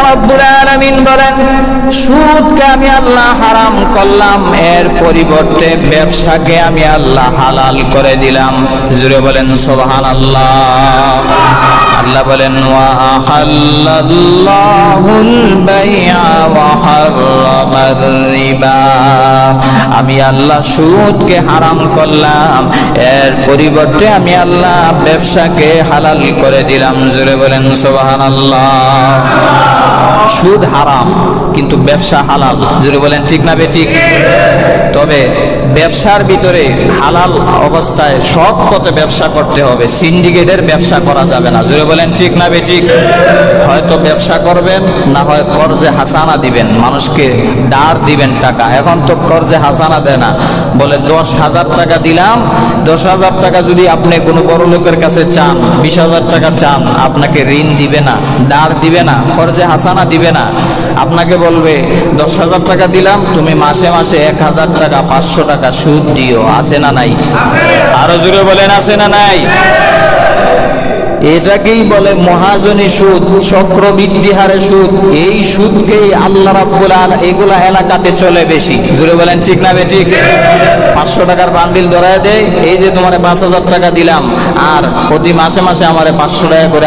রাব্বুল আলামিন বলেন, সুদকে আমি আল্লাহ হারাম করলাম, এর পরিবর্তে ব্যবসাকে আমি আল্লাহ হালাল করে দিলাম। জোরে বলেন সুবহানাল্লাহ। আল্লাহ বলেন, ওয়া আহাল্লাল্লাহুল বাই'a ওয়া হাররামার রিবা। আমি আল্লাহ সুদকে হারাম করলাম, এর পরিবর্তে আমি আল্লাহ ব্যবসাকে হালাল করে দিলাম। জোরে বলেন সুবহানাল্লাহ। সুদ হারাম কিন্তু ব্যবসা হালাল। জোরে বলেন ঠিক না বেঠিক? তবে ব্যবসার ভিতরে হালাল অবস্থায় সৎ পথে ব্যবসা করতে হবে, সিন্ডিকেটের ব্যবসা করা যাবে না। জোরে বলেন ঠিক না বেঠিক? হয়তো ব্যবসা করবেন, না হয় কর্জে হাসানা দিবেন, মানুষকে ধার দিবেন টাকা। এখন তো কর্জে হাসানা দেয় না, বলে 10,000 টাকা দিলাম, 10,000 টাকা যদি আপনি কোনো বড় লোকের কাছে চান, 20,000 টাকা চান, আপনাকে ঋণ দিবে না, ধার দিবে না, কর্জে হাসানা দিবে না। আপনাকে বলবে 10,000 টাকা দিলাম, তুমি মাসে মাসে 1,000 টাকা 500 টাকা সুদ দিও। আছে না নাই? আরো জোরে বলেন আছে না নাই? এটাকেই বলে মহাজনী সুদ, চক্রবৃদ্ধি হারে সুদ। এই সুদকেই আল্লাহ রাব্বুল আলামিন এগুলা এলাকাতে চলে বেশি। জোরে বলেন ঠিক না বেঠিক? 500 টাকার বান্ডিল ধরায় দেয়, এই যে তোমারে 5,000 টাকা দিলাম, আর প্রতি মাসে মাসে আমারে 500 টাকা করে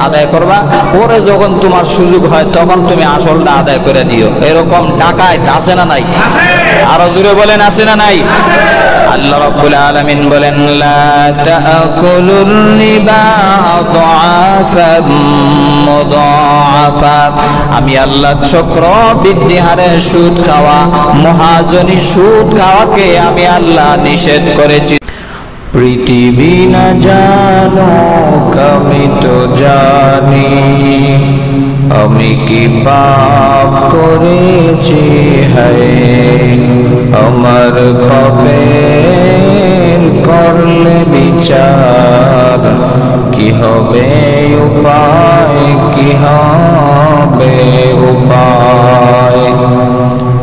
আদায় করবা, পরে যখন তোমার সুযোগ হয় তখন তুমি আসলটা আদায় করে দিও। এরকম ডাকাত আছে না নাই? আরো জোরে বলেন আছে না নাই? আল্লাহ রাব্বুল আলামিন বলেন, লা তাআকুলুর রিবা আদআফাম মুদাআফা। আমি আল্লাহ চক্রবৃদ্ধি হারে সুদ খাওয়া, মহাজনী সুদ খাওয়াকে আমি আল্লাহ নিষেধ করেছি। পৃথিবী না জানুক আমি তো জানি, আমি কি পাপ করেছি হায়, আমার পাপের করলে বিচার, কি হবে উপায়, কি হবে উপায়।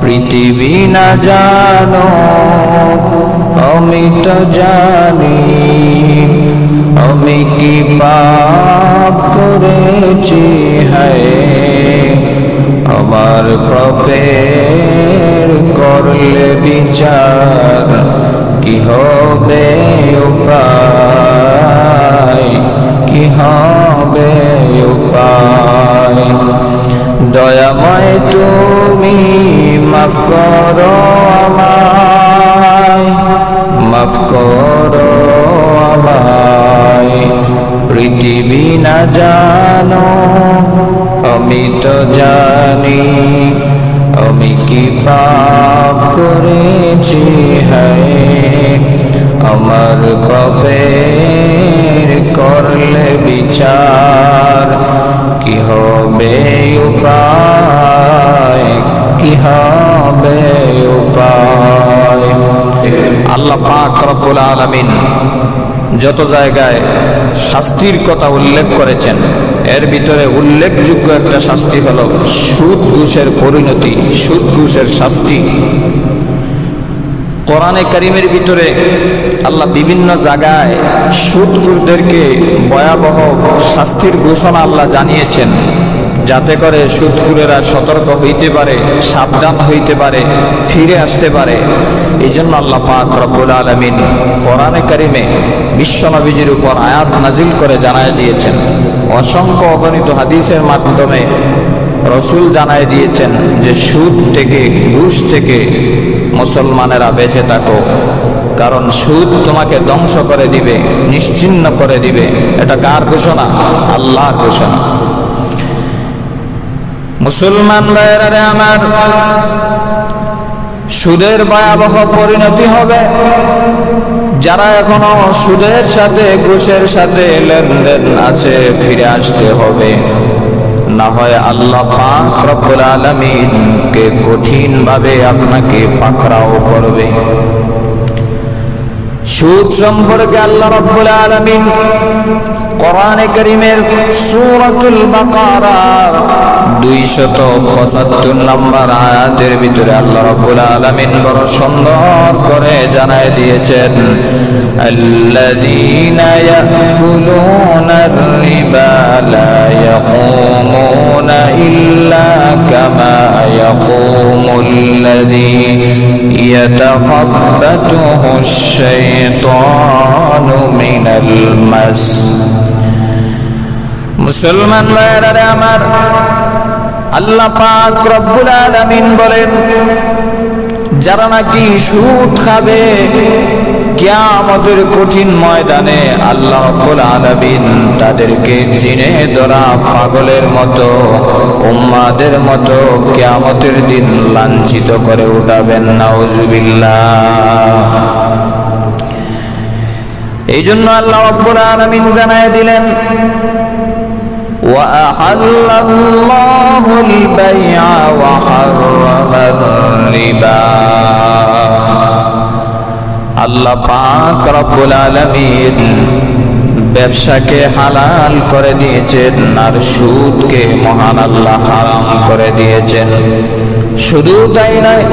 পৃথিবী না জানো আমি তো জানি, আমি কি পাপ করেছি হায়, আমার পাপের করলে বিচার, কি হবে উপায়, কি হবে উপায়। দয়াময় তুমি মাফ করো আমায়, মাফ করো আমায়। পৃথিবী না জানো আমি তো জানি, আমি কি পাপ করেছি হায়, আমার পাপের করলে বিচার, কি হবে উপায়, কি হবে উপায়। আল্লাহ পাক রব্বুল আলামিন যত জায়গায় শাস্তির কথা উল্লেখ করেছেন, এর ভিতরে উল্লেখযোগ্য একটা শাস্তি হলো সুদ ঘুষের পরিণতি, সুদ ঘুষের শাস্তি। কোরআনে কারীমের ভিতরে আল্লাহ বিভিন্ন জায়গায় সুদ ঘুষদেরকে ভয়াবহ শাস্তির ঘোষণা আল্লাহ জানিয়েছেন, যাতে করে সুদখোরেরা সতর্ক হইতে পারে, সাবধান হইতে পারে, ফিরে আসতে পারে। এই জন্য আল্লাহ পাক রব্বুল আলামিন কোরআনে কারীমে বিশ্বনবীজির উপর আয়াত নাজিল করে জানায় দিয়েছেন। অসংখ্য অগণিত হাদিসের মাধ্যমে রসুল জানায় দিয়েছেন যে সুদ থেকে, ঘুষ থেকে মুসলমানেরা বেঁচে থাকো, কারণ সুদ তোমাকে ধ্বংস করে দিবে, নিশ্চিহ্ন করে দিবে। এটা কার ঘোষণা? আল্লাহর ঘোষণা। মুসলমান ভাইয়েরা আমার, সুদের ভয়াবহ পরিণতি হবে। যারা এখনো সুদের সাথে, ঘুষের সাথে লেনদেন আছে, ফিরে আসতে হবে, না হয় আল্লাহ পাক রব্বুল আলামিনকে কঠিন ভাবে আপনাকে পাকড়াও করবে। সুদ সম্পর্কে আল্লাহ রাব্বুল আলামিন কোরআনে কারীমের সূরাতুল বাকারার 275 নম্বর আয়াতের ভিতরে আল্লাহ রাব্বুল আলামিন বড় সুন্দর করে জানায় দিয়েছেন, আল্লাযীনা ইয়াকুলুনার রিবা লা ইয়াকুমুনা ইল্লা يقوم الذي يتخبطه الشيطان من المس মুসলমান ভাইরা আমার, আল্লাহ পাক রব্বুল আলামিন বলেন, যারা নাকি সুদ খাবে কিয়ামতের কঠিন ময়দানে আল্লাহ রাব্বুল আলামিন তাদেরকে জিনে ধরা পাগলের মতো, উম্মাদের মতো কিয়ামতের দিন লাঞ্ছিত করে উঠাবেন। নাউজুবিল্লাহ। এই জন্য আল্লাহ রাব্বুল আলামিন জানায় দিলেন, وأحل الله البيع وحرم الربا। আল্লাহ পাক রব্বুল আলামিন ব্যবসাকে হালাল করে দিয়েছেন আর সুদকে মহান আল্লাহ হারাম করে দিয়েছেন। শুধু তাই নয়,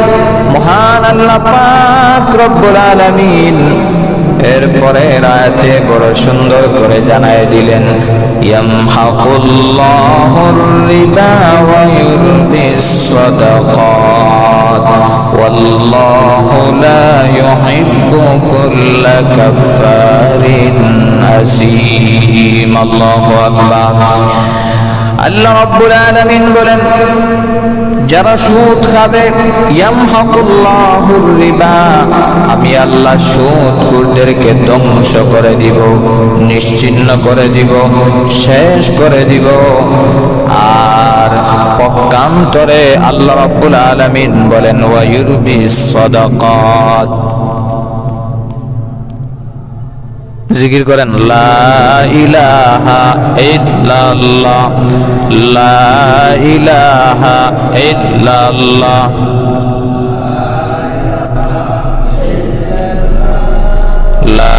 মহান আল্লাহ পাক রব্বুল আলামিন এরপরে আয়াতে বড় সুন্দর করে জানায় দিলেন, ইয়ামহাকুল্লাহুর রিবা ওয়া ইউরবিস সাদাকাত ওয়াল্লাহু লা ইউহিব্বু কুল্লা কাফফারিন আসীম। আল্লাহু আকবার। আল্লাহ রাব্বুল আলামিন বলেন, যারা সুদ খাবে, ইয়ামহাকুল্লাহুর রিবা, আমি আল্লাহ সুদখোরদেরকে ধ্বংস করে দিব, নিশ্চিহ্ন করে দিব, শেষ করে দিব। আর পক্ষান্তরে আল্লাহ রাব্বুল আলামিন বলেন, ওয়া ইউরবিস সাদাকাত। জিকির করেন, লা ইলাহা ইল্লাল্লাহ, লা ইলাহা ইল্লাল্লাহ, লা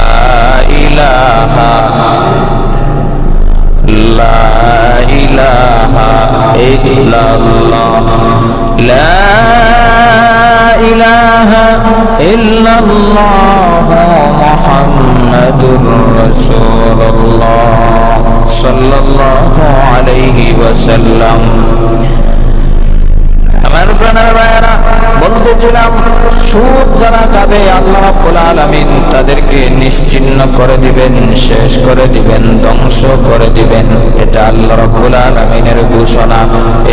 ইলাহা, লা ইলাহা ইল্লাল্লাহ, লা ইলাহা ইল্লাল্লাহ মুহাম্মাদুর রাসূলুল্লাহ সাল্লাল্লাহু আলাইহি ওয়াসাল্লাম। আমার প্রাণের ভাইরা, বলতেছিলাম, সুদ যারা খাবে আল্লাহ রাব্বুল আলামিন তাদেরকে নিশ্চিহ্ন করে দিবেন, শেষ করে দিবেন, ধ্বংস করে দিবেন। এটা আল্লাহ রাব্বুল আলামিনের ঘোষণা।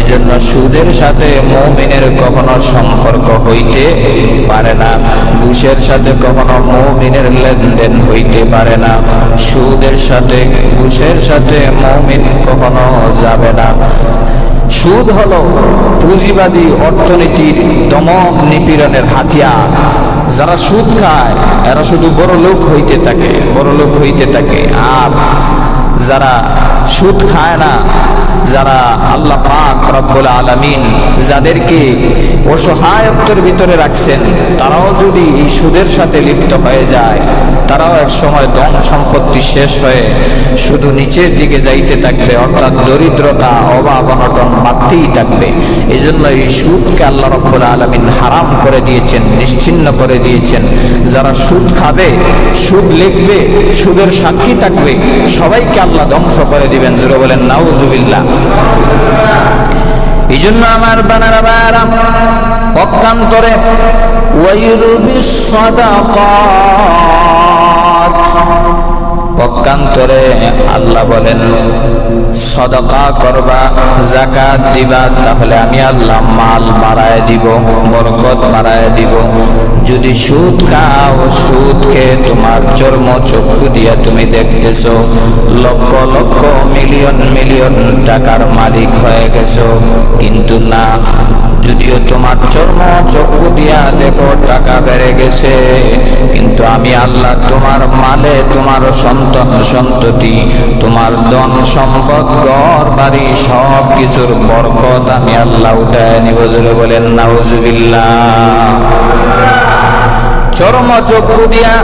এজন্য সুদের সাথে মুমিনের কখনো সম্পর্ক হইতে পারে না, ঘুষের সাথে কখনো মুমিনের লেনদেন হইতে পারে না, সুদের সাথে ঘুষের সাথে মুমিন কখনো যাবে না। সুদ হলো পুঁজিবাদী অর্থনীতির দমন নিপীড়নের হাতিয়ার। যারা সুদ খায় এরা শুধু বড় লোক হইতে থাকে, বড় লোক হইতে থাকে। আর যারা সুদ খায় না, যারা আল্লাহ পাক রব্বুল আলামিন যাদেরকে অসহায়ত্বের ভিতরে রাখছেন, তারাও যদি এই সুদের সাথে লিপ্ত হয়ে যায়, তারাও এক সময় ধন সম্পত্তি শেষ হয়ে শুধু নিচের দিকে যাইতে থাকবে, অর্থাৎ দরিদ্রতা, অভাব অনটন বাড়তেই থাকবে। এই জন্য এই সুদকে আল্লাহ রব্বুল আলামিন হারাম করে দিয়েছেন, নিশ্চিহ্ন করে দিয়েছেন। যারা সুদ খাবে, সুদ লিখবে, সুদের সাক্ষী থাকবে, সবাইকে আল্লাহ ধ্বংস করে দিবেন। জোরে বলেন নাউজুবিল্লাহ। এই জন্য আমার বানারা বায়ারা, পক্ষান্তরে ওয়াইরুবিস সাদাকাত, পক্ষান্তরে আল্লাহ বলেন, সদকা করবা, যাকাত দিবা, তাহলে আমি আল্লাহ মাল বাড়ায় দিব, বরকত বাড়ায় দিব। যদি সুদ খাও, সুদ খেয়ে তোমার চর্ম চক্ষু দিয়া তুমি দেখতেছো লক্ষ লক্ষ মিলিয়ন মিলিয়ন টাকার মালিক হয়ে গেছো, কিন্তু না, যদিও তোমার চর্ম চক্ষু দিয়া দেখো টাকা বেড়ে গেছে, কিন্তু আমি আল্লাহ তোমার মালে, তোমার সন্তান সন্ততি, তোমার ধন সম্পদ, ঘর বাড়ি, সব কিছুর বরকত আমি আল্লাহ উঠায় নিব। জোরে বলেন নাউজুবিল্লাহ। চর্ম চক্ষু দিয়া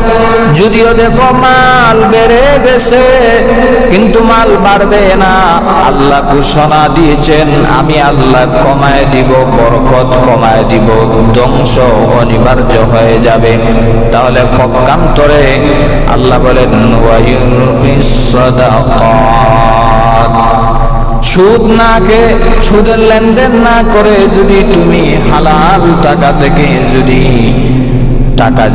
যদিও দেখো মাল বেড়ে গেছে, কিন্তু মাল বাড়বে না। আল্লাহ ঘোষণা দিয়েছেন, আমি আল্লাহ কমায় দিব, বরকত কমায় দিব, ধ্বংস অনিবার্য হয়ে যাবে। তাহলে পক্ষান্তরে আল্লাহ বলেন, ওয়ায়ুরবিস সাদাকাত, সুদ না খেয়ে, সুদের লেনদেন না করে যদি তুমি হালাল টাকা থেকে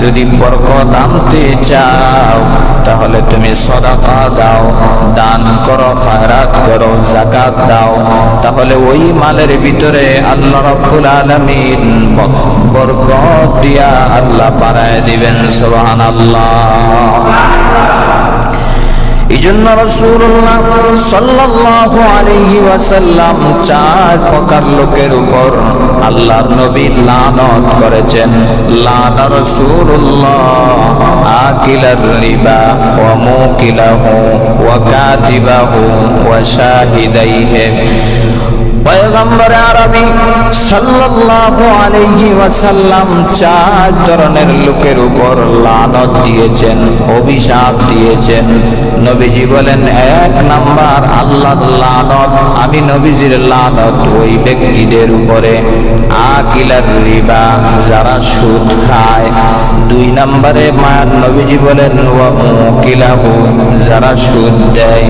যদি বরকত আনতে চাও, তাহলে তুমি সাদাকা দাও, দান করো, খায়রাত করো, যাকাত দাও, তাহলে ওই মালের ভিতরে আল্লাহ রাব্বুল আলামিন বরকত দিয়া আল্লাহ বাড়ায় দিবেন। সুবহানাল্লাহ। এইজন্য রাসূলুল্লাহ সাল্লাল্লাহু আলাইহি ওয়াসাল্লাম 4 প্রকার লোকের উপর আল্লাহর নবী লানত করেছেন। লানা রাসূলুল্লাহ আকিলার রিবা ওয়া মুকিলাহু ওয়া কাতিবাহু ওয়া শাহিদাইহি। পয়গম্বর আরবি সাল্লাল্লাহু আলাইহি ওয়াসাল্লাম 4 ধরনের লোকের উপর লানত দিয়েছেন, অভিশাপ দিয়েছেন। নবীজি বলেন, 1 নাম্বার আল্লাহর লানত, আমি নবীজির লানত ওই ব্যক্তিদের উপরে আকিলার রিবা, যারা সুদ খায়। 2 নম্বরে মায়ার নবীজি বলেন ওয়া মুকিলাহু, যারা সুদ দেয়।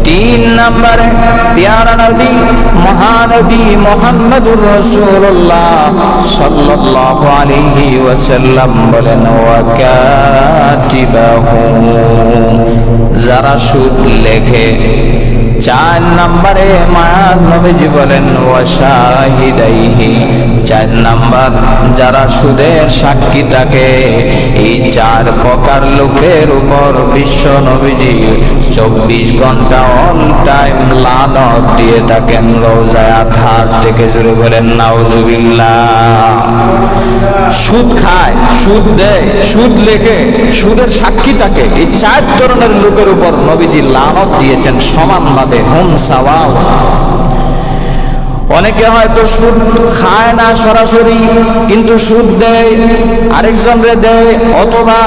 3 নম্বরে প্যারা নবী মহানবী মুহাম্মদুর রাসূলুল্লাহ সাল্লাল্লাহু আলাইহি ওয়াসাল্লাম বলেন ওয়া কাতিবাহু, যারা সুদ লেখে। 4 নম্বরে মায়ার নবীজি বলেন ওয়া শাহিদাইহি, 4 নাম্বার যারা সুদের সাক্ষী থাকে। এই 4 প্রকার লোকের উপর বিশ্ব নবীজি 24 ঘন্টা অল টাইম লানত দিয়ে থাকেন। রওজায়ে আতহার থেকে জুড়ে বলেন নাউজুবিল্লাহ। সুদ খায়, সুদ দেয়, সুদ লেখে, সুদের সাক্ষী থাকে, এই 4 ধরনের লোকের উপর নবীজি লানত দিয়েছেন সমানভাবে, হুম সাওয়াও। অনেকে হয়তো সুদ খায় না সরাসরি, কিন্তু সুদ দেয়, আরেকজনরে দেয়, অথবা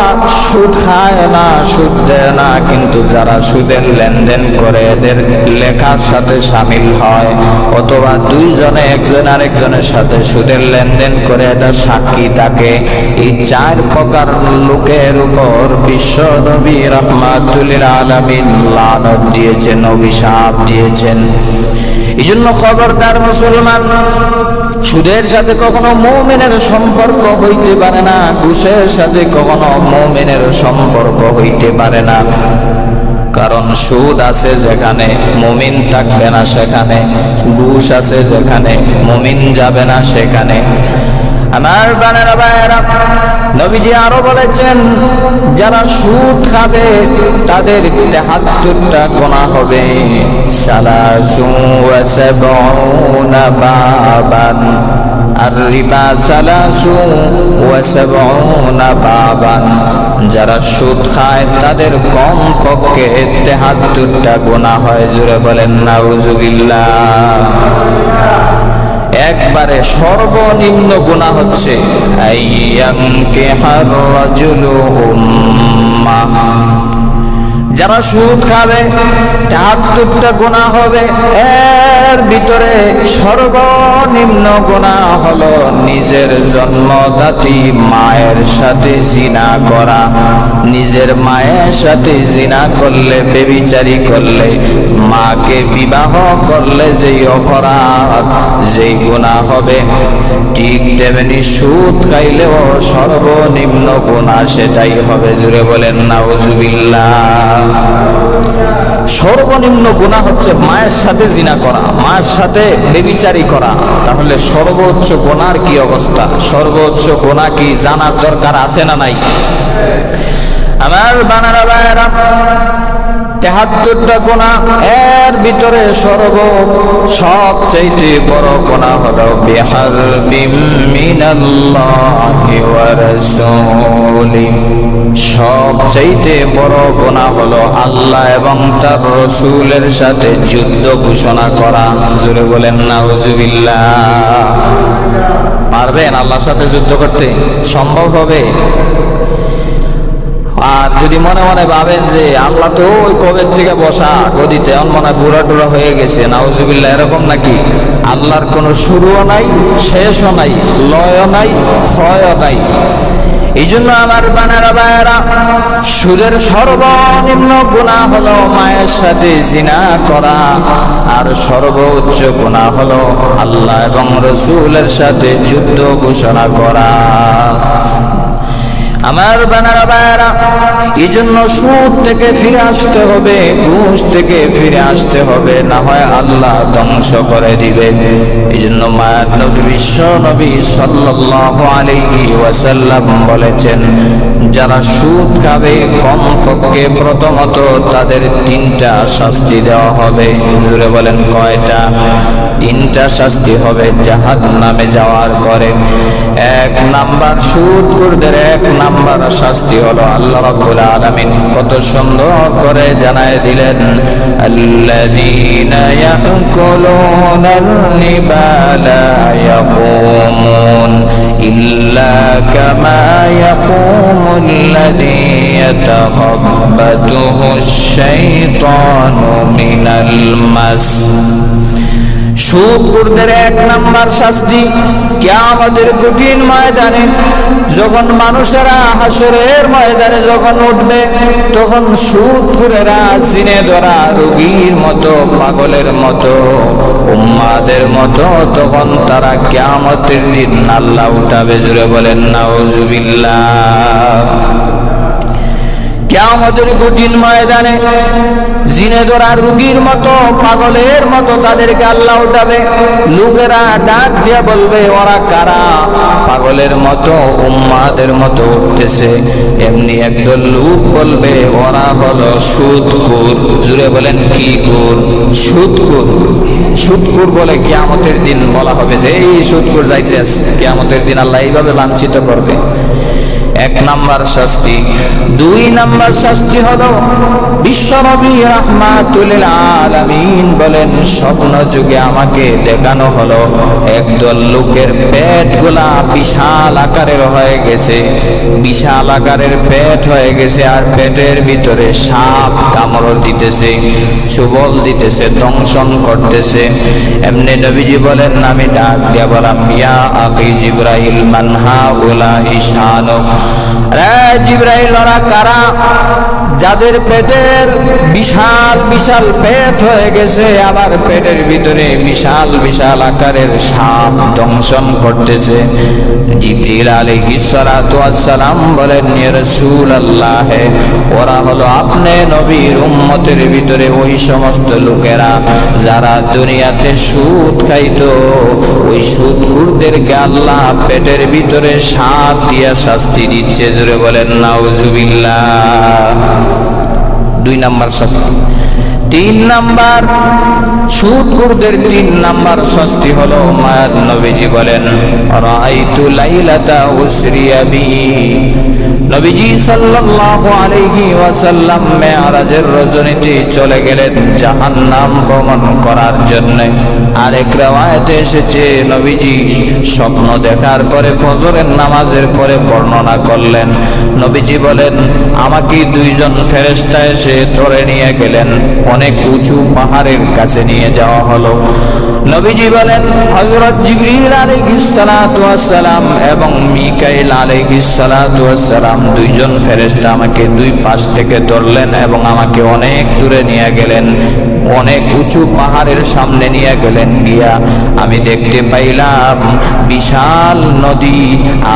সুদ খায় না, সুদ দেয় না, কিন্তু যারা সুদের লেনদেন করে এদের লেখার সাথে শামিল হয়, অথবা 2 জনে একজন আরেকজনের সাথে সুদের লেনদেন করে এটা সাক্ষী থাকে। এই 4 প্রকার লোকের উপর বিশ্ব নবী রাহমাতুল লিল আলামিন লানত দিয়েছেন, অভিশাপ দিয়েছেন। এই জন্য খবরদার মুসলমান, সুদের সাথে কখনো মুমিনের সম্পর্ক হইতে পারে না, ঘুষের সাথে কখনো মুমিনের সম্পর্ক হইতে পারে না। কারণ সুদ আছে যেখানে মুমিন থাকবে না সেখানে, ঘুষ আছে যেখানে মুমিন যাবে না সেখানে। আমার বানারা ভাইয়েরা, নবীজি আরো বলেছেন যারা সুদ খাবে তাদের 73টা গুনাহ হবে। সালাসু ওয়া সাবউনা বাবান, আর রিবা সালাসু ওয়া সাবউনা বাবান, যারা সুদ খায় তাদের কম পক্ষে 73টা গুনাহ হয়। জোরে বলেন নাউজুবিল্লাহ। একবারে সর্বনিম্ন গুনাহ হচ্ছে আইয়ানকিহার রাজুলু উম্মা, যারা সুদ খাবে 73টা গুনাহ হবে। এর ভিতরে সর্বনিম্ন গুনাহ হলো নিজের জন্মদাত্রী মায়ের সাথে জিনা করা। নিজের মায়ের সাথে জিনা করলে, বেবিচারি করলে, মাকে বিবাহ করলে যেই অপরাধ, যেই গুনাহ হবে, ঠিক তেমনি সুদ খাইলেও সর্বনিম্ন গুনাহ সেটাই হবে। জুড়ে বলেন নাউজুবিল্লাহ। সর্বনিম্ন গুনাহ হচ্ছে মায়ের সাথে জিনা করা, মায়ের সাথে বেবিচারি করা। তাহলে সর্বোচ্চ গুনার কি অবস্থা? সর্বোচ্চ গুনাহ কি জানার দরকার আছে না নাই? আমার বানারা ভাইয়েরা, 73টা গুনাহ, এর ভিতরে সবচাইতে বড় গুনাহ হলো বিহারবিম মিনাল্লাহি ওয়া রাসূলি। সবচাইতে বড় গুনাহ হলো আল্লাহ এবং তার রাসূলের সাথে যুদ্ধ ঘোষণা করা। জোরে বলেন নাউজুবিল্লাহ। পারবেন আল্লাহর সাথে যুদ্ধ করতে? সম্ভব হবে? আর যদি মনে মনে ভাবেন যে আল্লাহ তো ওই কবের থেকে বসা গদিতে, মনে হয় বুড়া টুরা হয়ে গেছে, নাউজুবিল্লাহ, এরকম নাকি? আল্লাহর কোনো শুরুও নাই, শেষও নাই, লয়ও নাই, ক্ষয়ও নাই। এই জন্য আমার বানারা ভাইয়েরা, সুদের সর্বনিম্ন গুনাহ হলো মায়ের সাথে জিনা করা, আর সর্বোচ্চ গুনাহ হলো আল্লাহ এবং রাসূলের সাথে যুদ্ধ ঘোষণা করা। আমার বানারা ভাইয়েরা, এই জন্য সুদ থেকে ফিরে আসতে হবে, ঘুষ থেকে ফিরে আসতে হবে, না হয় আল্লাহ ধ্বংস করে দিবে। এই জন্য মায়ার নবী বিশ্ব নবী সাল্লাল্লাহু আলাইহি ওয়াসাল্লাম বলেছেন, যারা সুদ খাবে কমপক্ষে প্রথমত তাদের 3টা শাস্তি দেওয়া হবে। জুড়ে বলেন কয়টা? 3টা শাস্তি হবে জাহান্নামে যাওয়ার পরে। 1 নাম্বার, সুদখোরদের 1 নাম্বার শাস্তি হলো আল্লাহ রাব্বুল আলামিন কত সুন্দর করে জানায় দিলেন, আল্লাযীনা ইয়াকুলুনার রিবা লা ইয়াকুমুন ইল্লা কামা ইয়াকুমুল্লাযী ইয়াতাখাব্বাতুহুশ শাইতানু মিনাল মাস। সুদখোরদের 1 নাম্বার শাস্তি কিয়ামতের কঠিন ময়দানে, যখন মানুষেরা হাসরের ময়দানে যখন উঠবে, তখন সুদখোরেরা জিনে ধরা রোগীর মতো, পাগলের মতো, উম্মাদের মতো, তখন তারা কিয়ামতের দিন আল্লাহ উঠাবে। জুড়ে বলেন নাউজুবিল্লাহ। কিয়ামতের কঠিন ময়দানে জিনে ধরা রোগীর মতো, পাগলের মতো তাদেরকে আল্লাহ উঠাবে। লোকেরা ডাক দিয়ে বলবে, ওরা কারা? পাগলের মতো, উম্মাদের মতো উঠতেছে। এমনি একদল লোক বলবে, ওরা হলো সুদখোর। জুড়ে বলেন কি খোর? সুদখোর। সুদখোর বলে কিয়ামতের দিন বলা হবে যে এই সুদখোর যাইতেছে। কিয়ামতের দিন আল্লাহ এইভাবে লাঞ্ছিত করবে। 1 নাম্বার শাস্তি। 2 নাম্বার শাস্তি হলো বিশ্বনবী রাহমাতুল আলামিন বলেন, স্বপ্ন যুগে আমাকে দেখানো হলো একদল লোকের পেটগুলা বিশাল আকারের হয়ে গেছে, বিশাল আকারের পেট হয়ে গেছে, আর পেটের ভিতরে সাপ কামড় দিতেছে, চুবল দিতেছে, দংশন করতেছে। এমনি নবীজি বলেন, আমি ডাক দিয়া বললাম, ইয়া আখি জিবরাইল মান হাউলা ইশানুক। রে জিবরাইল, ওরা কারা? যাদের পেটের বিশাল বিশাল পেট হয়ে গেছে, আবার পেটের ভিতরে বিশাল বিশাল আকারের সাপ দংশন করতেছে। জিবরিল আলাইহিস সালাতু ওয়াস সালাম বলেন, ইয়া রাসূলুল্লাহ, ওরা হলো আপনি নবীর উম্মতের ভিতরে ওই সমস্ত লোকেরা যারা দুনিয়াতে সুদ খাইতো। ওই সুদখোরদেরকে আল্লাহ পেটের ভিতরে সাপ দিয়া শাস্তি দিচ্ছে। জোরে বলেন নাউজুবিল্লাহ। 2 নাম্বার শাস্তি। 3 নাম্বার, সুদখোরদের 3 নাম্বার শাস্তি হলো, মায়ার নবীজি বলেন, রাআইতু লাইলাতা উসরিয়া বি। নবীজি সাল্লাল্লাহু আলাইহি ওয়াসাল্লাম মেরাজের রজনীতে চলে গেলেন জাহান্নাম ভ্রমণ করার জন্য। আরেক riwayate এসেছে, নবীজি স্বপ্ন দেখার পরে ফজরের নামাজের পরে বর্ণনা করলেন। নবীজি বলেন, আমাকে 2 জন ফেরেশতা এসে ধরে নিয়ে গেলেন, অনেক উঁচু পাহাড়ের কাছে নিয়ে যাওয়া হলো। নবীজি বলেন, হযরত জিবরিল আলাইহিস সালাতু ওয়াস সালাম এবং মিকাইল আলাইহিস সালাতু ওয়াস সালাম 2 জন ফেরেশতা আমাকে 2 পাশ থেকে ধরলেন এবং আমাকে অনেক দূরে নিয়ে গেলেন, অনেক উঁচু পাহাড়ের সামনে নিয়ে গেলেন। গিয়া আমি দেখতে পাইলাম বিশাল নদী,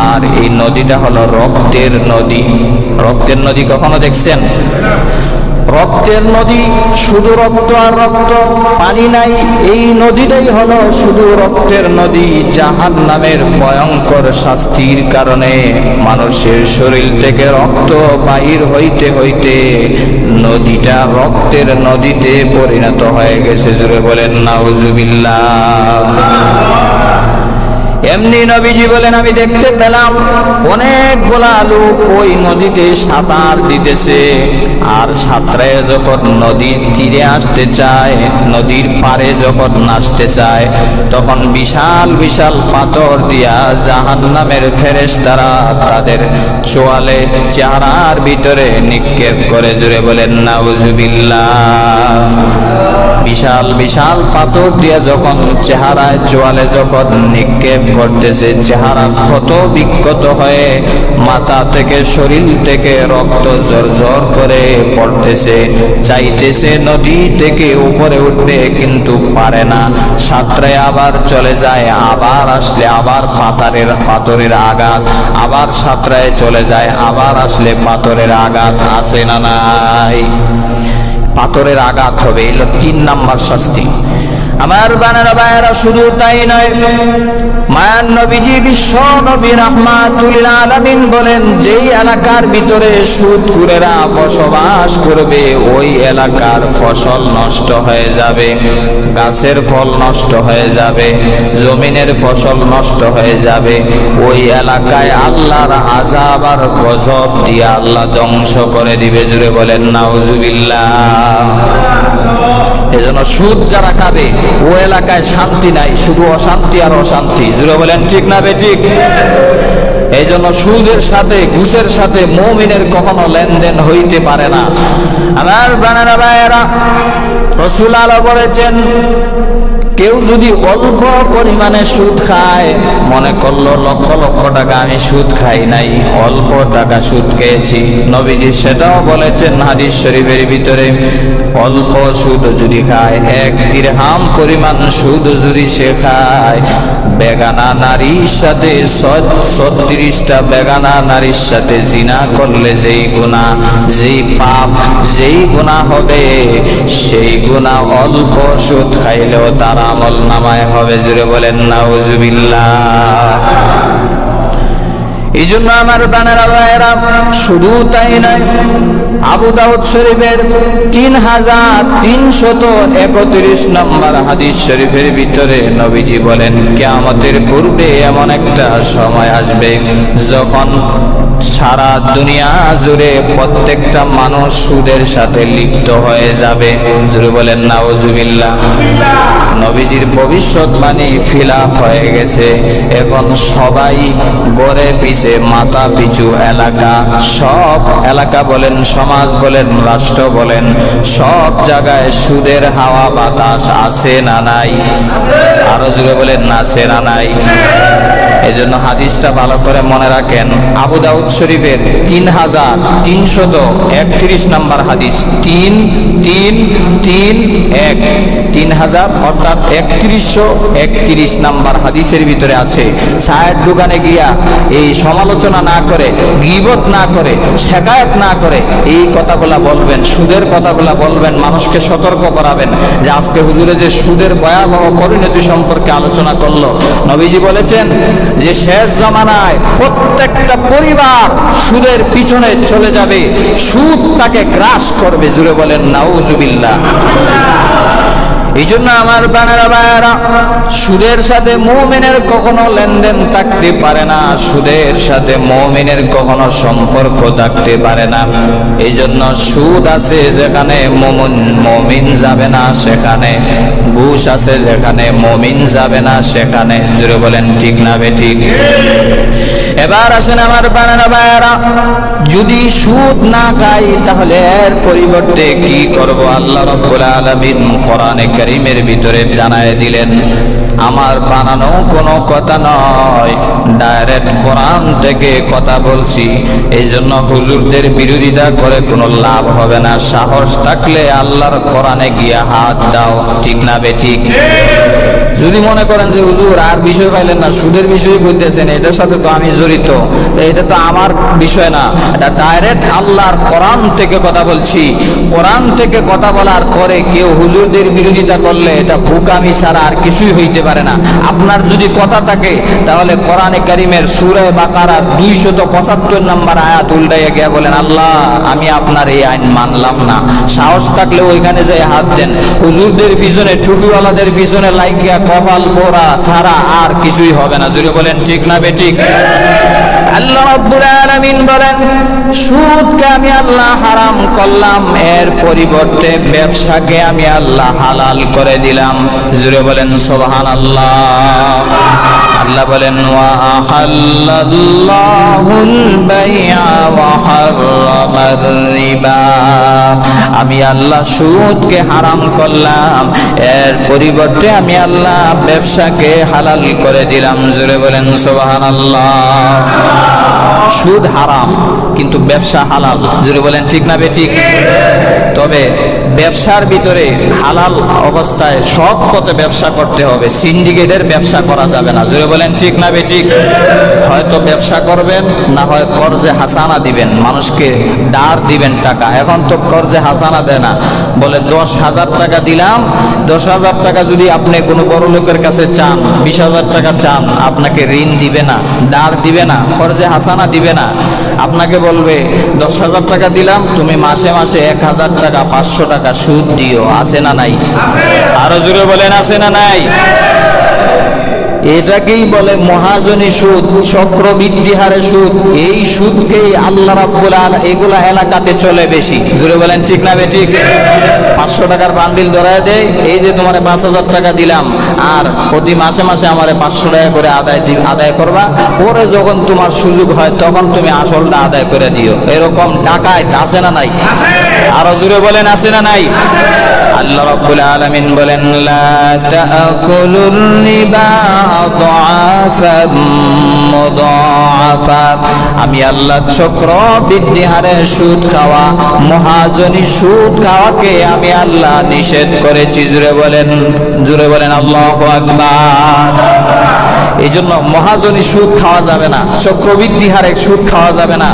আর এই নদীটা হলো রক্তের নদী। রক্তের নদী কখনো দেখছেন? রক্তের নদী, শুধু রক্ত আর রক্ত, পানি নাই। এই নদীটাই হলো শুধু রক্তের নদী। জাহান্নামের ভয়ঙ্কর শাস্তির কারণে মানুষের শরীর থেকে রক্ত বাহির হইতে হইতে নদীটা রক্তের নদীতে পরিণত হয়ে গেছে। জোরে বলেন নাউজুবিল্লাহ। এমনি নবীজি বলেন, আমি দেখতে পেলাম অনেকগুলা লোক ওই নদীতে সাঁতার দিতেছে, আর সাঁতরে যখন নদীর তীরে আসতে চায়, নদীর পারে যখন নাচতে চায়, তখন বিশাল বিশাল পাথর দিয়া জাহান্নামের ফেরেশতারা তাদের চোয়ালে চেহারার ভিতরে নিক্ষেপ করে। জুড়ে বলেন নাউজুবিল্লাহ। বিশাল বিশাল পাথর দিয়া যখন চেহারায় চোয়ালে যখন নিক্ষেপ করতেছে, চেহারা ক্ষত বিক্ষত হয়ে মাথা থেকে শরীর থেকে রক্ত জর্জর করে পড়তেছে, চাইতেছে নদী থেকে উপরে উঠবে কিন্তু পারে না, সাঁতরে আবার চলে যায়, আবার আসলে আবার পাথরের আঘাত, আবার সাঁতরায় চলে যায়, আবার আসলে পাথরের আঘাত। আছে না নাই? পাথরের আঘাত হবে, এলো 3 নাম্বার শাস্তি। আমার বানারা ভাইয়েরা, শুধু তাই নয়, মায়ান নবীজি বিশ্ব নবী রাহমাতুল লিল আলামিন বলেন, যেই এলাকার ভিতরে সুদখোরেরা বসবাস করবে ওই এলাকার ফসল নষ্ট হয়ে যাবে, গাছের ফল নষ্ট হয়ে যাবে, জমিনের ফসল নষ্ট হয়ে যাবে, ওই এলাকায় আল্লাহর আযাব আর গজব দিয়ে আল্লাহ ধ্বংস করে দিবে। জুড়ে বলেন নাউজুবিল্লাহ। এজন্য সুদ যারা খাবে ও এলাকায় শান্তি নাই, শুধু অশান্তি আর অশান্তি। জুড়ে বলেন ঠিক না বেঠিক? এই জন্য সুদের সাথে ঘুষের সাথে মুমিনের কখনো লেনদেন হইতে পারে না। আমার বানারা ভাইয়েরা, রাসূল আল্লাহ বলেছেন, কেউ যদি অল্প পরিমাণে সুদ খায়, মনে করলো লক্ষ লক্ষ টাকা আমি সুদ খাই নাই, অল্প টাকা সুদ খেয়েছি, নবীজি সেটাও বলেছেন হাদিস শরীফের ভিতরে, অল্প সুদ যদি খায়, 1 দিরহাম পরিমাণ সুদ যদি সে খায়, বেগানা নারীর সাথে 36টা বেগানা নারীর সাথে জিনা করলে যেই গুনাহ, যেই পাপ, যেই গুনাহ হবে, সেই গুনাহ অল্প সুদ খাইলেও তারা আমল নামায় হবে। জুড়ে বলেন নাউজুবিল্লাহ। এই জন্য আমার বানারা ভাইয়েরা, শুধু তাই নয়, আবু দাউদ শরীফের 3331 নম্বর হাদিস শরীফের ভিতরে নবীজি বলেন, কিয়ামতের পূর্বে এমন একটা সময় আসবে যখন সারা দুনিয়া জুড়ে প্রত্যেকটা মানুষ সুদের সাথে লিপ্ত হয়ে যাবে। জুড়ে বলেন নাউজুবিল্লাহ। নবীজির ভবিষ্যৎবাণী ফিলাপ হয়ে গেছে। এখন সবাই গড়ে পিছে মাথা পিছু এলাকা, সব এলাকা বলেন, সমাজ বলেন, রাষ্ট্র বলেন, সব জায়গায় সুদের হাওয়া বাতাস আছে না নাই? আরো জুড়ে বলেন আছে না নাই? এজন্য হাদিসটা ভালো করে মনে রাখেন। আবু দাউদ শরীফের 3331 নম্বর হাদিস, 3331 অর্থাৎ 3131 নম্বর হাদিসের ভিতরে আছে, চায়ের দোকানে গিয়া এই সমালোচনা না করে, গীবত না করে, শেকায়ত না করে এই কথাগুলা বলবেন, সুদের কথাগুলা বলবেন, মানুষকে সতর্ক করাবেন যে আজকে হুজুরে যে সুদের ভয়াবহ পরিণতি সম্পর্কে আলোচনা করলো। নবীজি বলেছেন যে শেষ জামানায় প্রত্যেকটা পরিবার সুদের পিছনে চলে যাবে, সুদ তাকে গ্রাস করবে। জুড়ে বলেন নাউজুবিল্লাহ। এই জন্য আমার বানারা ভাইয়েরা, সুদের সাথে মুমিনের কখনো লেনদেন থাকতে পারে না, সুদের সাথে মুমিনের কখনো সম্পর্ক থাকতে পারে না। এই জন্য সুদ আছে যেখানে মুমিন যাবে না সেখানে, ঘুষ আছে যেখানে মুমিন যাবে না সেখানে। জুড়ে বলেন ঠিক না বেঠিক? এবার আসেন আমার বানারা ভাইয়েরা, যদি সুদ না খাই তাহলে এর পরিবর্তে কি করব? আল্লাহ রাব্বুল আলামিন কোরআনে কারীমের ভিতরে জানায় দিলেন। আমার বানানো কোনো কথা নয়, ডাইরেক্ট কোরআন থেকে কথা বলছি। এই জন্য হুজুরদের বিরোধিতা করে কোনো লাভ হবে না। সাহস থাকলে আল্লাহর কোরআনে গিয়া হাত দাও, ঠিক না বেঠিক? যদি মনে করেন যে হুজুর আর বিষয় পাইলেন না, সুদের বিষয় বলতেছেন, এটার সাথে তো আমি জড়িত, এটা তো আমার বিষয় না, এটা ডাইরেক্ট আল্লাহর কোরআন থেকে কথা বলছি। কোরআন থেকে কথা বলার পরে কেউ হুজুরদের বিরোধিতা করলে এটা বোকামি ছাড়া আর কিছুই হইতে পারে না। আপনার যদি কথা থাকে তাহলে কোরআনে কারীমের সূরা বাকারা 275 নম্বর আয়াত উল্টাইয়া গিয়া বলেন, আল্লাহ আমি আপনার এই আইন মানলাম না। সাহস থাকলে ওইখানে যাই হাত দেন। হুজুরদের পিছনে, টুপিওয়ালাদের পিছনে লাগিয়া কপাল পোড়া ছাড়া আর কিছুই হবে না। জুড়ে বলেন ঠিক না বেঠিক? আল্লাহ রাব্বুল আলামিন বলেন, সুদকে আমি আল্লাহ হারাম করলাম, এর পরিবর্তে ব্যবসাকে আমি আল্লাহ হালাল করে দিলাম। জুড়ে বলেন সুবহানাল্লাহ। আল্লাহ তাআলা বলেন ওয়া আহাল্লাল্লাহুল বাই'a ওয়া হাররামার রিবা, আমি আল্লাহ সুদকে হারাম করলাম, এর পরিবর্তে আমি আল্লাহ ব্যবসাকে হালাল করে দিলাম। জোরে বলেন সুবহানাল্লাহ। সুদ হারাম কিন্তু ব্যবসা হালাল। জোরে বলেন ঠিক না বেঠিক? তবে ব্যবসার ভিতরে হালাল অবস্থায় সৎ পথে ব্যবসা করতে হবে, সিন্ডিকেটের ব্যবসা করা যাবে না। জোরে বলেন ঠিক না বেঠিক? হয়তো ব্যবসা করবেন, না হয় কর্জে হাসানা দিবেন, মানুষকে ধার দিবেন টাকা। এখন তো কর্জে হাসানা দেয় না, বলে 10,000 টাকা দিলাম, 10,000 টাকা যদি আপনি কোনো বড় লোকের কাছে চান, 20,000 টাকা চান, আপনাকে ঋণ দিবে না, ধার দিবে না, কর্জে হাসানা দিবে না। আপনাকে বলবে 10,000 টাকা দিলাম, তুমি মাসে মাসে 1,000 টাকা 500 টাকা সুদ দিও। আছে না নাই? আরো জোরে বলেন আছে না নাই? এটাকেই বলে মহাজনী সুদ, চক্রবৃদ্ধি হারে সুদ। এই সুদকেই আল্লাহ রাব্বুল আলামিন এগুলা এলাকাতে চলে বেশি। জোরে বলেন ঠিক না বেঠিক? 500 টাকার বান্ডিল ধরায় দেয়, এই যে তোমারে 5,000 টাকা দিলাম, আর প্রতি মাসে মাসে আমারে 500 টাকা করে আদায় করবা, পরে যখন তোমার সুযোগ হয় তখন তুমি আসলটা আদায় করে দিও। এরকম ডাকাত আছে না নাই? আরো জোরে বলেন আছে না নাই? আল্লাহ রাব্বুল আলামিন বলেন লা তাআকুলুর রিবা আযআফাম মুদাআফা, আমি আল্লাহ চক্রবৃদ্ধি হারে সুদ খাওয়া, মহাজনী সুদ খাওয়াকে আমি আল্লাহ নিষেধ করেছি। জোরে বলেন আল্লাহু আকবার। এই জন্য মহাজনী সুদ খাওয়া যাবে না, চক্রবৃদ্ধি হারে সুদ খাওয়া যাবে না।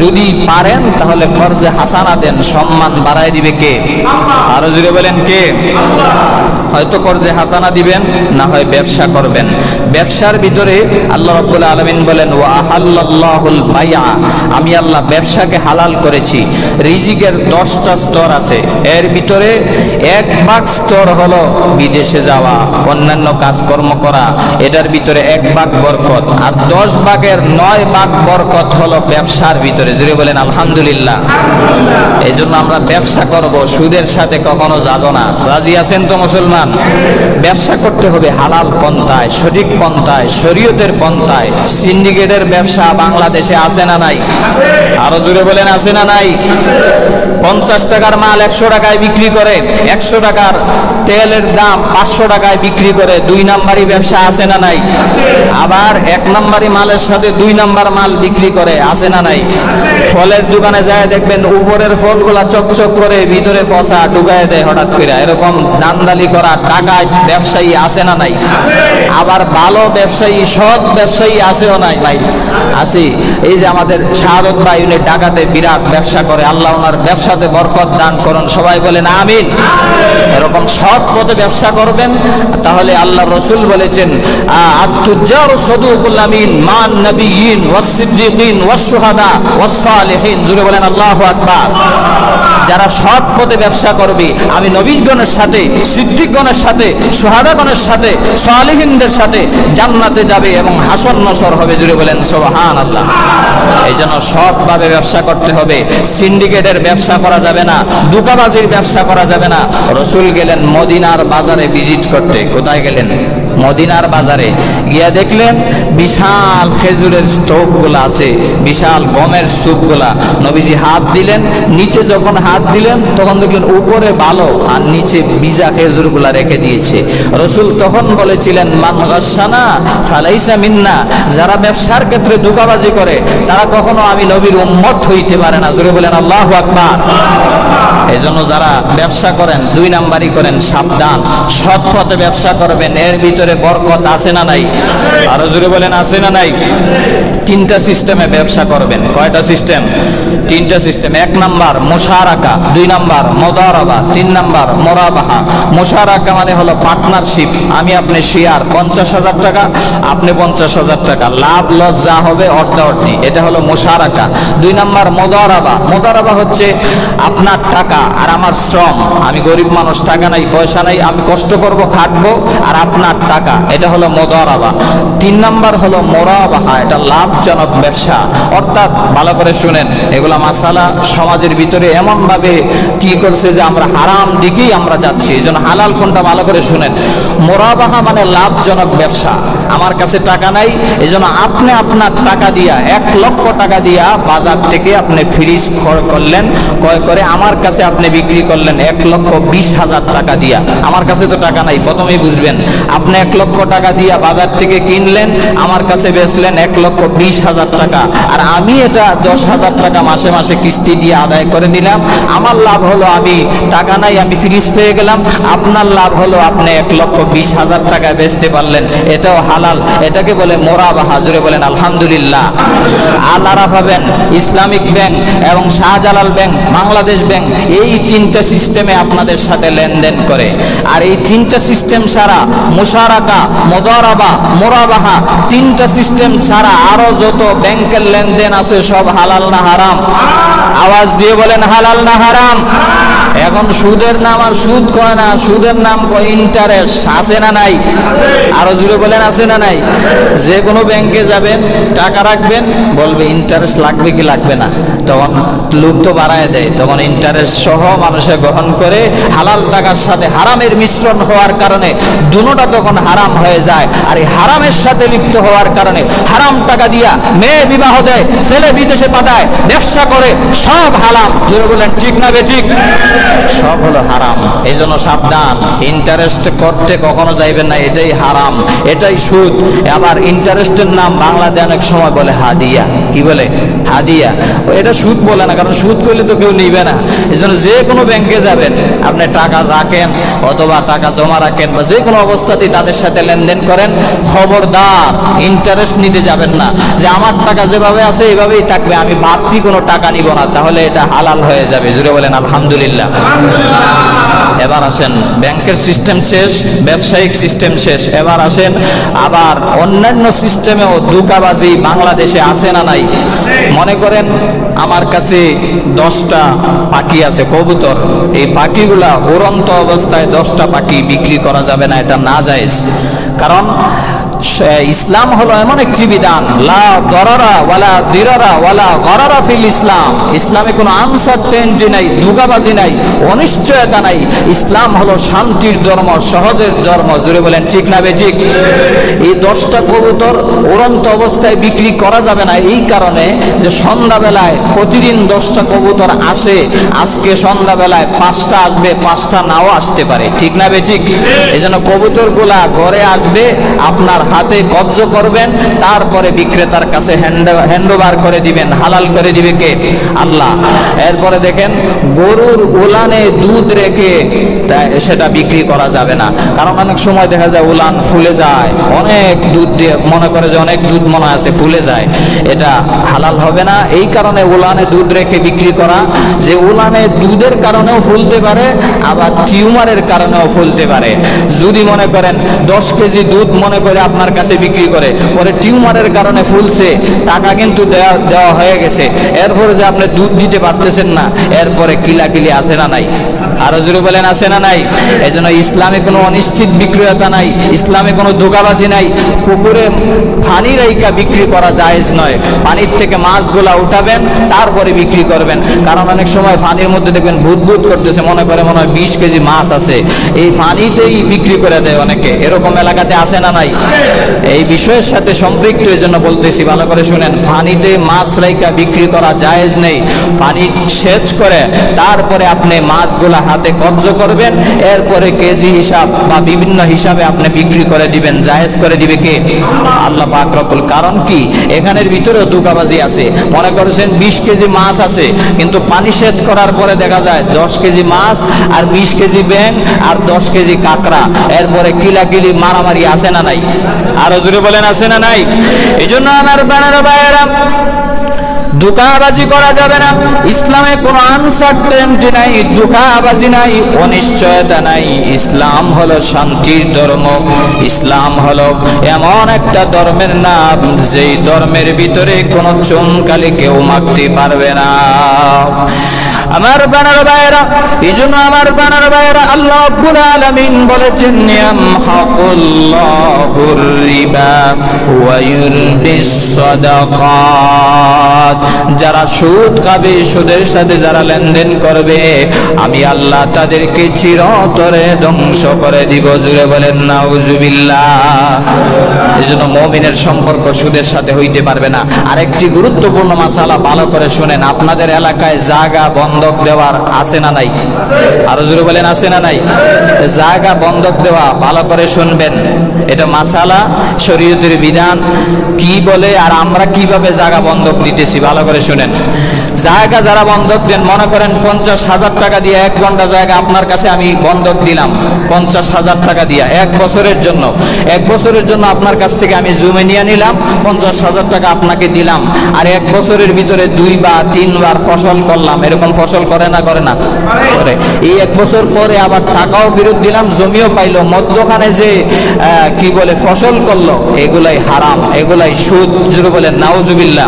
যদি পারেন তাহলে কর্জে হাসানা দেন, সম্মান বাড়ায় দিবে কে? আরো জোরে বলেন কে? হয়তো কর্জে হাসানা দিবেন, না হয় ব্যবসা করবেন। ব্যবসার ভিতরে আল্লাহ রাব্বুল আলামিন বলেন ওয়া আহাল্লাল্লাহুল বাই'a, আমি আল্লাহ ব্যবসাকে হালাল করেছি। রিজিকের 10টা স্তর আছে, এর ভিতরে 1 ভাগ স্তর হলো বিদেশে যাওয়া, অন্যান্য কাজকর্ম করা, এটার ভিতরে 1 ভাগ বরকত, আর 10 ভাগের 9 ভাগ বরকত হলো ব্যবসার ভিতরে। জোরে বলেন আলহামদুলিল্লাহ। এই জন্য আমরা ব্যবসা করব, সুদের সাথে কখনো যাব না। রাজি আছেন তো মুসলমান? ব্যবসা করতে হবে হালাল পন্থায়, সঠিক পন্থায়, শরীয়তের পন্থায়। সিন্ডিকেটের ব্যবসা বাংলাদেশে আছে না নাই? আরো জোরে বলেন আছে না নাই? 50 টাকার মাল 100 টাকায় বিক্রি করে, 100 টাকার তেলের দাম 500 টাকায় বিক্রি করে। 2 নাম্বারি ব্যবসা আছে না নাই? আবার 1 নাম্বারি মালের সাথে 2 নাম্বার মাল বিক্রি করে। আছে না নাই? ফলের দোকানে যায় দেখবেন উপরের ফলগুলা চকচক করে, ভিতরে পচা ঢুকায় দেয় হঠাৎ করে। এরকম দান্দালি করা টাকায় ব্যবসায়ী আছে না নাই? আবার ভালো ব্যবসায়ী, সৎ ব্যবসায়ী আছেও নাই? নাই, আছে। এই যে আমাদের শাহাদত ভাই, উনি ঢাকাতে বিরাট ব্যবসা করে, আল্লাহ ওনার ব্যবসাতে বরকত দান করুন। সবাই বলেন আমিন। এরকম সৎ পথে ব্যবসা করবেন, তাহলে আল্লাহ রাসূল বলেছেন আত-তুজ্জারু সাদুকুল আমিন মান নবিয়্যিন ওয়াস সিদ্দিকিন ওয়াস শুহাদা ওয়াস সালিহিন। জোরে বলেন আল্লাহু আকবার। যারা সৎ পথে ব্যবসা করবে, আমি নবীগণের সাথে, সিদ্দিকগণের সাথে, শুহাদাগণের সাথে, সালিহিনদের সাথে জান্নাতে যাবে এবং হাসর নসর হবে। জোরে বলেন সুবহানাল্লাহ। এই জন্য সৎভাবে ব্যবসা করতে হবে। সিন্ডিকেটের ব্যবসা করা যাবে না, ধোঁকাবাজির ব্যবসা করা যাবে না। রাসূল গেলেন মদিনার বাজারে ভিজিট করতে। কোথায় গেলেন? মদিনার বাজারে গিয়া দেখলেন বিশাল খেজুরের স্তূপগুলো আছে, বিশাল গমের স্তূপগুলা। নবীজি হাত দিলেন, নিচে যখন হাত দিলেন তখন দেখলেন উপরে ভালো আর নিচে ভিজা খেজুরগুলা রেখে দিয়েছে। রাসূল তখন বলেছিলেন মান গাশশানা ফালাইসা মিন্না, যারা ব্যবসার ক্ষেত্রে ধোঁকাবাজি করে তারা কখনো আমি নবীর উম্মত হইতে পারে না। জোরে বলেন আল্লাহু আকবার। এজন্য যারা ব্যবসা করেন, 2 নাম্বারি করেন, সাবধান। সৎ পথে ব্যবসা করবেন, এর ভিতরে বরকত আছে না নাই? আরো জোরে বলেন আছে না নাই? 3টা সিস্টেমে ব্যবসা করবেন। কয়টা সিস্টেম? 3টা সিস্টেম। 1 নাম্বার মুশারাকা, 2 নাম্বার মুদারাবা, 3 নাম্বার মুরাবাহা। মুশারাকা মানে হলো পার্টনারশিপ। আমি আপনি শেয়ার, 50,000 টাকা, আপনি 50,000 টাকা, লাভ লস যা হবে অর্ধি, এটা হলো মুশারাকা। 2 নাম্বার মুদারাবা। মুদারাবা হচ্ছে আপনার টাকা আর আমার শ্রম। আমি গরিব মানুষ, টাকা নাই, পয়সা নাই, আমি কষ্ট করব, খাটবো, আর আপনার টাকা, এটা হলো মুদারাবা। 3 নাম্বার হলো মুরাবাহা, এটা লাভ লাভজনক ব্যবসা। অর্থাৎ ভালো করে শুনেন, এগুলা মাসালা সমাজের ভিতরে এমন ভাবে কি করছে যে আমরা হারাম দিকেই আমরা যাচ্ছি। এই জন্য হালাল কোনটা ভালো করে শুনেন। মোরাবাহা মানে লাভজনক ব্যবসা। আমার কাছে টাকা নাই, এই জন্য আপনি আপনার টাকা দিয়া 1 লক্ষ টাকা দিয়া বাজার থেকে আপনি ফ্রিজ করলেন, ক্রয় করে আমার কাছে আপনি বিক্রি করলেন 1,20,000 টাকা দিয়া। আমার কাছে তো টাকা নাই, প্রথমেই বুঝবেন। আপনি 1 লক্ষ টাকা দিয়া বাজার থেকে কিনলেন, আমার কাছে বেচলেন 1,20,000 টাকা, আর আমি এটা 10,000 টাকা মাসে মাসে কিস্তি দিয়ে আদায় করে দিলাম। আমার লাভ হলো আমি টাকা নাই, আমি ফ্রিজ পেয়ে গেলাম। আপনার লাভ হলো আপনি 1,20,000 টাকায় বেচতে পারলেন, এটাও হালাল। এটাকে বলে মোরাবাহা। জোরে বলেন আলহামদুলিল্লাহ। আল আরাফা ব্যাংক, ইসলামিক ব্যাংক এবং শাহজালাল ব্যাংক, বাংলাদেশ ব্যাংক, এই 3টা সিস্টেমে আপনাদের সাথে লেনদেন করে। আর এই 3টা সিস্টেম ছাড়া মুশারাকা, মুদারাবা, মোরাবাহা, 3টা সিস্টেম ছাড়া আরো যত ব্যাংকের লেনদেন আছে সব হালাল না হারাম? আওয়াজ দিয়ে বলেন হালাল না হারাম? এখন সুদের নাম আর সুদ কয় না, সুদের নাম কয় ইন্টারেস্ট। আছে না নাই? আরো জুড়ে বলেন আছে না নাই? যে কোনো ব্যাংকে যাবেন, টাকা রাখবেন, বলবে ইন্টারেস্ট লাগবে কি লাগবে না, তখন লোক তো বাড়ায় দেয়, তখন ইন্টারেস্ট সহ মানুষে গ্রহণ করে। হালাল টাকার সাথে হারামের মিশ্রণ হওয়ার কারণে দুটোটা তখন হারাম হয়ে যায়। আর এই হারামের সাথে লিপ্ত হওয়ার কারণে হারাম টাকা দিয়া মেয়ে বিবাহ দেয়, ছেলে বিদেশে পাঠায়, ব্যবসা করে, সব হারাম। জোরে বলেন ঠিক না বেঠিক? সব হলো হারাম। এই জন্য সাবধান, ইন্টারেস্ট করতে কখনো যাইবেন না, এটাই হারাম, এটাই সুদ। আবার ইন্টারেস্টের নাম বাংলাদেশে অনেক সময় বলে হাদিয়া। কি বলে? হাদিয়া। এটা সুদ বলে না, কারণ সুদ করলে তো কেউ নিবে না। এই জন্য যে কোনো ব্যাংকে যাবেন, আপনি টাকা রাখেন অথবা টাকা জমা রাখেন বা যে কোনো অবস্থাতেই তাদের সাথে লেনদেন করেন, খবরদার ইন্টারেস্ট নিতে যাবেন না, যে আমার টাকা যেভাবে আছে এইভাবেই থাকবে, আমি বাড়তি কোনো টাকা নিব না, তাহলে এটা হালাল হয়ে যাবে। জুড়ে বলেন আলহামদুলিল্লাহ। এবার আসেন, ব্যাংকের সিস্টেম শেষ, ব্যবসায়িক সিস্টেম শেষ, এবার আসেন আবার অন্যান্য সিস্টেমেও ধোঁকাবাজি বাংলাদেশে আছে না নাই? মনে করেন আমার কাছে 10টা পাখি আছে, কবুতর। এই পাখিগুলা উড়ন্ত অবস্থায় 10টা পাখি বিক্রি করা যাবে না, এটা নাজায়েজ। কারণ ইসলাম হলো এমন একটি বিধান, লা দরারা ওয়ালা দিরারা ওয়ালা গরারা ফিল ইসলাম। ইসলামে কোনো আনসারটেনিটি নাই, ধোঁকাবাজি নাই, অনিশ্চয়তা নাই। ইসলাম হলো শান্তির ধর্ম, সহজের ধর্ম। জুড়ে বলেন ঠিক না বেঠিক? এই 10টা কবুতর উড়ন্ত অবস্থায় বিক্রি করা যাবে না এই কারণে যে সন্ধ্যাবেলায় প্রতিদিন 10টা কবুতর আসে, আজকে সন্ধ্যাবেলায় 5টা আসবে, 5টা নাও আসতে পারে। ঠিক না বেঠিক? এই জন্য কবুতরগুলা ঘরে আসবে, আপনার হাতে কবজ করবেন, তারপরে বিক্রেতার কাছে হ্যান্ডওভার করে দিবেন। হালাল করে দিবে কে? আল্লাহ। এরপরে দেখেন, গরুর উলানে দুধ রেখে সেটা বিক্রি করা যাবে না, কারণ অনেক সময় দেখা যায় উলান ফুলে যায়, অনেক দুধ দিয়ে মনে করে যে অনেক দুধ মনে আছে, ফুলে যায়, এটা হালাল হবে না। এই কারণে উলানে দুধ রেখে বিক্রি করা, যে উলানে দুধের কারণেও ফুলতে পারে, আবার টিউমারের কারণেও ফুলতে পারে। যদি মনে করেন 10 কেজি দুধ মনে করে আপনার কাছে বিক্রি করে, পরে টিউমারের কারণে ফুলছে, টাকা কিন্তু দেওয়া হয়ে গেছে, এরপরে যে আপনি দুধ দিতে পারতেছেন না, এরপরে কিলাকিলি আছে না নাই? আরো জোরে বলেন আছে না নাই? এই জন্য ইসলামে কোনো অনিশ্চিত বিক্রয়তা নাই, ইসলামে কোনো ধোঁকাবাজি নাই। পুকুরে পানি রাইকা বিক্রি করা জায়েজ নয়। পানির থেকে মাছগুলা উঠাবেন, তারপরে বিক্রি করবেন। কারণ অনেক সময় পানির মধ্যে দেখবেন ভূত করতেছে, মনে করে মনে হয় 20 কেজি মাছ আছে, এই পানিতেই বিক্রি করে দেয় অনেকে। এরকম এলাকাতে আসে না নাই? এই বিষয়ের সাথে সম্পৃক্ত, এই জন্য বলতেছি, ভালো করে শুনেন। পানিতে মাছ রাইকা বিক্রি করা জায়েজ নেই। পানি সেচ করে তারপরে আপনি মাছগুলা হাতে কবজ করবেন, এরপরে কেজি হিসাব বা বিভিন্ন হিসাবে আপনি বিক্রি করে দিবেন। জায়েজ করে দিবে কে? আল্লাহ পাক রব্বুল। কারণ কি? এখানের ভিতরেও ধোঁকাবাজি আছে। মনে করেছেন 20 কেজি মাছ আছে, কিন্তু পানি সেচ করার পরে দেখা যায় 10 কেজি মাছ আর 20 কেজি ব্যাঙ আর 10 কেজি কাঁকড়া, এরপরে কিলাকিলি মারামারি আছে না নাই? আরো জোরে বলেন আছে না নাই? এই জন্য আমার বানারা ভাইয়েরা, ধোঁকাবাজি করা যাবে না। ইসলামে কোনো আনসার্টেনিটি নাই, ধোঁকাবাজি নাই, অনিশ্চয়তা নাই। ইসলাম হলো শান্তির ধর্ম। ইসলাম হলো এমন একটা ধর্মের নাম, যেই ধর্মের ভিতরে কোনো চুনকালি কেউ মাখতে পারবে না। আমার বানার ভাইরা, এইজন্য আমার বানার ভাইরা আল্লাহ রাব্বুল আলামিন বলেছেন ইয়ামহাকুল্লাহুর রিবা ওয়া ইউরবিস সাদাকাত। যারা সুদ খাবে, সুদের সাথে যারা লেনদেন করবে, আমি আল্লাহ তাদেরকে চিরতরে ধ্বংস করে দিব। জুড়ে বলেন নাউজুবিল্লাহ। এইজন্য মুমিনের সম্পর্ক সুদের সাথে হইতে পারবে না। আরেকটি গুরুত্বপূর্ণ মাসালা ভালো করে শুনেন, আপনাদের এলাকায় জায়গা বন্ধক দেওয়ার আছে না নাই? আরো জোরে বলেন আছে না নাই? জায়গা বন্ধক দেওয়া ভালো করে শুনবেন, এটা মাসালা, শরীয়তের বিধান কি বলে আর আমরা কিভাবে জায়গা বন্ধক দিতেছি ভালো করে শুনেন। জায়গা যারা বন্ধক দেন, মনে করেন 50,000 টাকা দিয়ে 1 ঘন্টা জায়গা আপনার কাছে আমি বন্ধক দিলাম, 50,000 টাকা দিয়ে 1 বছরের জন্য। 1 বছরের জন্য আপনার কাছ থেকে আমি জমি নিয়ে নিলাম, 50,000 টাকা আপনাকে দিলাম, আর 1 বছরের ভিতরে 2 বা 3 বার ফসল করলাম। এরকম ফসল করে না করে না? করে। এই 1 বছর পরে আবার টাকাও ফেরত দিলাম, জমিও পাইলো, মধ্যখানে যে কি বলে ফসল করলো, এগুলাই হারাম, এগুলাই সুদ। জুড়ে বলেন নাউজুবিল্লাহ।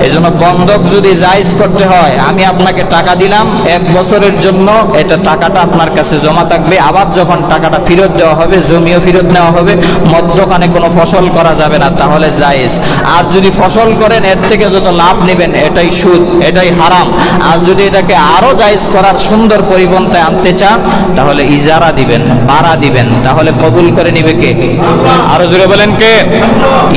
এজন্য বন্ধক যদি জায়েজ করতে হয়, আমি আপনাকে টাকা দিলাম 1 বছরের জন্য, এটা টাকাটা আপনার কাছে জমা থাকবে, আবার যখন টাকাটা ফেরত দেওয়া হবে, জমিও ফেরত নেওয়া হবে, মধ্যখানে কোনো ফসল করা যাবে না, তাহলে জায়েজ। আর যদি ফসল করেন, এর থেকে যত লাভ নেবেন, এটাই সুদ, এটাই হারাম। আর যদি এটাকে আরো জায়েজ করার সুন্দর পরিপন্থায় আনতে চান, তাহলে ইজারা দিবেন, ভাড়া দিবেন, তাহলে কবুল করে নিবে কে? আরো জোরে বলেন কে?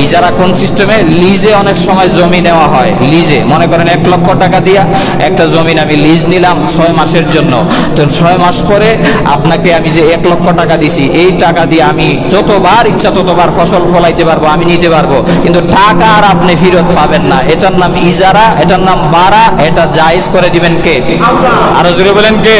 ইজারা কোন সিস্টেমে? লিজে অনেক সময় জমি নেওয়া হয়, লিজে। মনে করেন 1 লক্ষ টাকা দিয়া একটা জমি আমি লিজ নিলাম 6 মাসের জন্য, তো 6 মাস পরে আপনাকে আমি যে 1 লক্ষ টাকা দিছি, এই টাকা দিয়ে আমি যতবার ইচ্ছা ততবার ফসল ফলাইতে পারবো, আমি নিতে পারবো, কিন্তু টাকা আর আপনি ফেরত পাবেন না। এটার নাম ইজারা, এটার নাম ভাড়া, এটা জায়েজ করে দিবেন কে? আরো জোরে বলেন কে?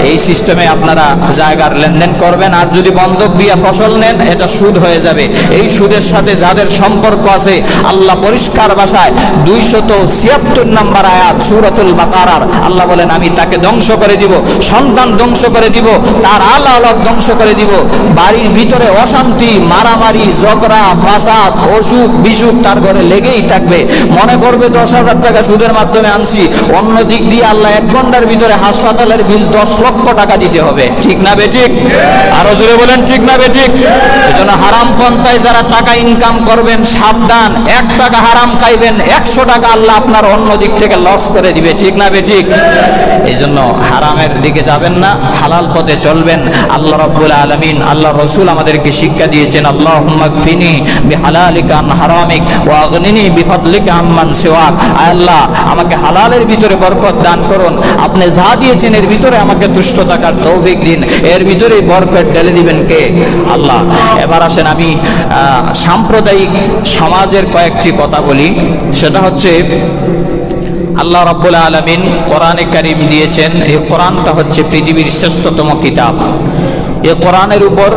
এই সিস্টেমে আপনারা জায়গার লেনদেন করবেন। আর যদি বন্ধক দিয়া ফসল নেন, এটা সুদ হয়ে যাবে। এই সুদের সাথে যাদের সম্পর্ক আছে, আল্লাহ পরিষ্কার ভাষায় 276 নম্বর আয়াত সূরাতুল বাকারার আল্লাহ বলেন, আমি তাকে ধ্বংস করে দিব, সন্তান ধ্বংস করে দিব, তার আল-আওলাদ ধ্বংস করে দিব, বাড়ির ভিতরে অশান্তি, মারামারি, ঝগড়া, ফাসাদ, অসুখ বিসুখ তার ঘরে লেগেই থাকবে। মনে করবে 10,000 টাকা সুদের মাধ্যমে আনছি, অন্য দিক দিয়ে আল্লাহ 1 ঘন্টার ভিতরে হাসপাতালের বিল 10 লক্ষ টাকা দিতে হবে। ঠিক না বেঠিক? আরো জোরে বলেন ঠিক না বেঠিক? এজন্য হারাম পন্থায় যারা টাকা ইনকাম করবেন, সাবধান। 1 টাকা হারাম খাইবেন, 100 টাকা আল্লাহ আপনার অন্য দিক থেকে লস করে দিবে। ঠিক না বেঠিক? এই জন্য হারামের দিকে যাবেন না, হালাল পথে চলবেন। আল্লাহ রাব্বুল আলামিন, আল্লাহ রাসূল আমাদেরকে শিক্ষা দিয়েছেন, আল্লাহুম্মা কফিনি বিহালালিকা আন হারামিক ওয়া আগনিনি বিফাদলিকা আম্মান সিওয়াক। আয় আল্লাহ, আমাকে হালালের ভিতরে বরকত দান করুন, আপনি যা দিয়েছেন এর ভিতরে আমাকে তুষ্ট থাকার তৌফিক দিন। এর ভিতরেই বরকত ঢেলে দিবেন কে? আল্লাহ। এবার আসেন আমি সাম্প্রদায়িক সমাজের কয়েকটি কথা বলি। সেটা হচ্ছে, আল্লাহ রাব্বুল আলামিন কোরআনে কারীম দিয়েছেন, এই কোরআনটা হচ্ছে পৃথিবীর শ্রেষ্ঠতম কিতাব। এই কোরআনের উপর